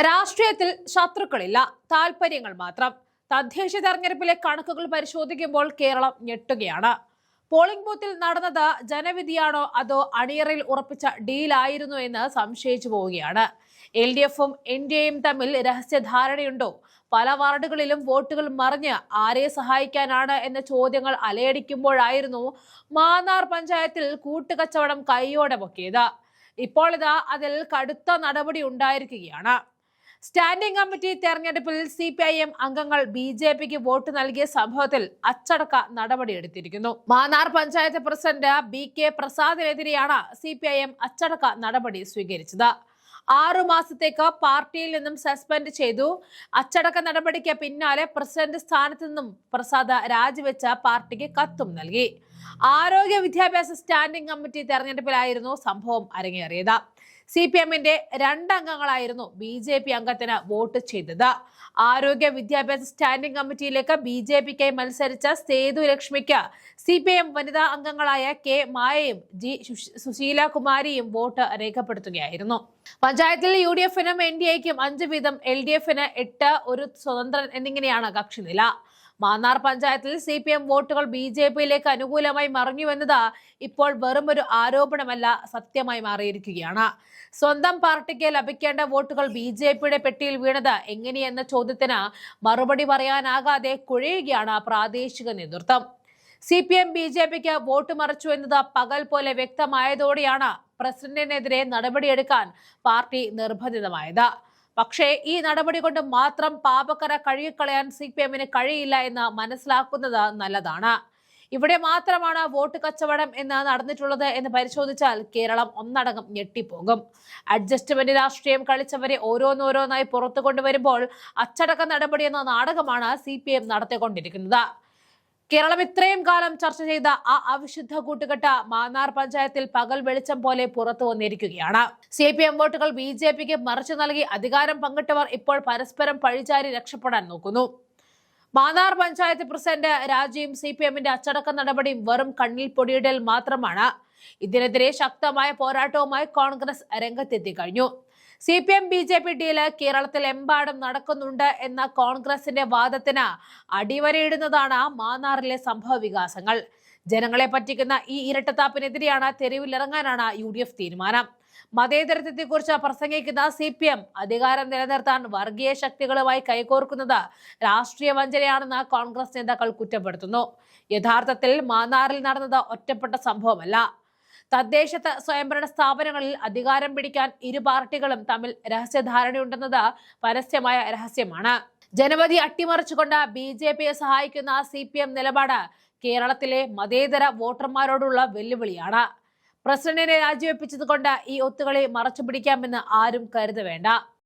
രാഷ്ട്രീയത്തിൽ ശത്രുക്കളില്ല, താൽപര്യങ്ങൾ മാത്രം. തദ്ദേശ തെരഞ്ഞെടുപ്പിലെ കണക്കുകൾ പരിശോധിക്കുമ്പോൾ കേരളം ഞെട്ടുകയാണ്. പോളിംഗ് ബൂത്തിൽ നടന്നത് ജനവിധിയാണോ അതോ അണിയറയിൽ ഉറപ്പിച്ച ഡീലായിരുന്നു എന്ന് സംശയിച്ചു പോവുകയാണ്. LDFും NDAയും തമ്മിൽ രഹസ്യധാരണയുണ്ടോ? പല വാർഡുകളിലും വോട്ടുകൾ മറിഞ്ഞ് ആരെ സഹായിക്കാനാണ് എന്ന ചോദ്യങ്ങൾ അലയടിക്കുമ്പോഴായിരുന്നു മാന്നാർ പഞ്ചായത്തിൽ കൂട്ടുകച്ചവടം കൈയോടെ പൊക്കിയത്. ഇപ്പോൾ ഇതാ അതിൽ കടുത്ത നടപടി ഉണ്ടായിരിക്കുകയാണ്. സ്റ്റാൻഡിംഗ് കമ്മിറ്റി തെരഞ്ഞെടുപ്പിൽ CPIM അംഗങ്ങൾ BJPക്ക് വോട്ട് നൽകിയ സംഭവത്തിൽ അച്ചടക്ക നടപടിയെടുത്തിരിക്കുന്നു. മാന്നാർ പഞ്ചായത്ത് പ്രസിഡന്റ് BK പ്രസാദിനെതിരെയാണ് CPIM അച്ചടക്ക നടപടി സ്വീകരിച്ചത്. 6 മാസത്തേക്ക് പാർട്ടിയിൽ നിന്നും സസ്പെൻഡ് ചെയ്തു. അച്ചടക്ക നടപടിക്ക് പിന്നാലെ പ്രസിഡന്റ് സ്ഥാനത്ത് നിന്നും പ്രസാദ് രാജിവെച്ച പാർട്ടിക്ക് കത്തും നൽകി. ആരോഗ്യ വിദ്യാഭ്യാസ സ്റ്റാൻഡിംഗ് കമ്മിറ്റി തെരഞ്ഞെടുപ്പിലായിരുന്നു സംഭവം അരങ്ങേറിയത്. CPMന്റെ 2 അംഗങ്ങളായിരുന്നു BJP അംഗത്തിന് വോട്ട് ചെയ്തത്. ആരോഗ്യ വിദ്യാഭ്യാസ സ്റ്റാൻഡിംഗ് കമ്മിറ്റിയിലേക്ക് BJPക്കായി മത്സരിച്ച സേതു ലക്ഷ്മിക്ക് CPM വനിതാ അംഗങ്ങളായ K മായയും G സുശീലകുമാരിയും വോട്ട് രേഖപ്പെടുത്തുകയായിരുന്നു. പഞ്ചായത്തിൽ UDFനും NDAയ്ക്കും 5 വീതം, LDFന് 8, ഒരു സ്വതന്ത്രൻ എന്നിങ്ങനെയാണ് കക്ഷിനില. മാന്നാർ പഞ്ചായത്തിൽ CPM വോട്ടുകൾ BJPയിലേക്ക് അനുകൂലമായി മറിഞ്ഞുവെന്നത് ഇപ്പോൾ വെറുമൊരു ആരോപണമല്ല, സത്യമായി മാറിയിരിക്കുകയാണ്. സ്വന്തം പാർട്ടിക്ക് ലഭിക്കേണ്ട വോട്ടുകൾ BJPയുടെ പെട്ടിയിൽ വീണത് എങ്ങനെയെന്ന ചോദ്യത്തിന് മറുപടി പറയാനാകാതെ കുഴയുകയാണ് പ്രാദേശിക നേതൃത്വം. CPM BJPക്ക് വോട്ട് മറിച്ചു എന്നത് പകൽ പോലെ വ്യക്തമായതോടെയാണ് പ്രസിഡന്റിനെതിരെ നടപടിയെടുക്കാൻ പാർട്ടി നിർബന്ധിതമായത്. പക്ഷേ ഈ നടപടി കൊണ്ട് മാത്രം പാപക്കര കഴുകിക്കളയാൻ CPMന് കഴിയില്ല എന്ന് മനസ്സിലാക്കുന്നത് നല്ലതാണ്. ഇവിടെ മാത്രമാണ് വോട്ട് കച്ചവടം എന്ന് നടന്നിട്ടുള്ളത് എന്ന് പരിശോധിച്ചാൽ കേരളം ഒന്നടങ്കം ഞെട്ടിപ്പോകും. അഡ്ജസ്റ്റ്മെന്റ് രാഷ്ട്രീയം കളിച്ചവരെ ഓരോന്നോരോന്നായി പുറത്തു കൊണ്ടുവരുമ്പോൾ അച്ചടക്ക നടപടി എന്ന നാടകമാണ് CPM നടത്തിക്കൊണ്ടിരിക്കുന്നത്. കേരളം ഇത്രയും കാലം ചർച്ച ചെയ്ത ആ അവിശുദ്ധ കൂട്ടുകെട്ട് മാന്നാർ പഞ്ചായത്തിൽ പകൽ വെളിച്ചം പോലെ പുറത്തു വന്നിരിക്കുകയാണ്. CPM വോട്ടുകൾ BJPക്ക് മറിച്ചു നൽകി അധികാരം പങ്കിട്ടവർ ഇപ്പോൾ പരസ്പരം പഴിചാരി രക്ഷപ്പെടാൻ നോക്കുന്നു. മാന്നാർ പഞ്ചായത്ത് പ്രസിഡന്റ് രാജിയും CPMന്റെ അച്ചടക്ക നടപടിയും വെറും കണ്ണിൽ പൊടിയിടൽ മാത്രമാണ്. ഇതിനെതിരെ ശക്തമായ പോരാട്ടവുമായി കോൺഗ്രസ് രംഗത്തെത്തി കഴിഞ്ഞു. CPM BJP ഡീല് കേരളത്തിലെമ്പാടും നടക്കുന്നുണ്ട് എന്ന കോൺഗ്രസിന്റെ വാദത്തിന് അടിവരയിടുന്നതാണ് മാന്നാറിലെ സംഭവ വികാസങ്ങൾ. ജനങ്ങളെ പറ്റിക്കുന്ന ഈ ഇരട്ടത്താപ്പിനെതിരെയാണ് തെരുവിലിറങ്ങാനാണ് UDF തീരുമാനം. മതേതരത്വത്തെക്കുറിച്ച് പ്രസംഗിക്കുന്ന CPM അധികാരം നിലനിർത്താൻ വർഗീയ ശക്തികളുമായി കൈകോർക്കുന്നത് രാഷ്ട്രീയ വഞ്ചനയാണെന്ന് കോൺഗ്രസ് നേതാക്കൾ കുറ്റപ്പെടുത്തുന്നു. യഥാർത്ഥത്തിൽ മാന്നാറിൽ നടന്നത് ഒറ്റപ്പെട്ട സംഭവമല്ല. തദ്ദേശ സ്വയംഭരണ സ്ഥാപനങ്ങളിൽ അധികാരം പിടിക്കാൻ ഇരു പാർട്ടികളും തമ്മിൽ രഹസ്യധാരണയുണ്ടെന്നത് പരസ്യമായ രഹസ്യമാണ്. ജനവിധി അട്ടിമറിച്ചുകൊണ്ട് BJPയെ സഹായിക്കുന്ന CPM നിലപാട് കേരളത്തിലെ മതേതര വോട്ടർമാരോടുള്ള വെല്ലുവിളിയാണ്. പ്രസിഡന്റിനെ രാജിവെപ്പിച്ചതുകൊണ്ട് ഈ ഒത്തുകളി മറച്ചുപിടിക്കാമെന്ന് ആരും കരുതവേണ്ട.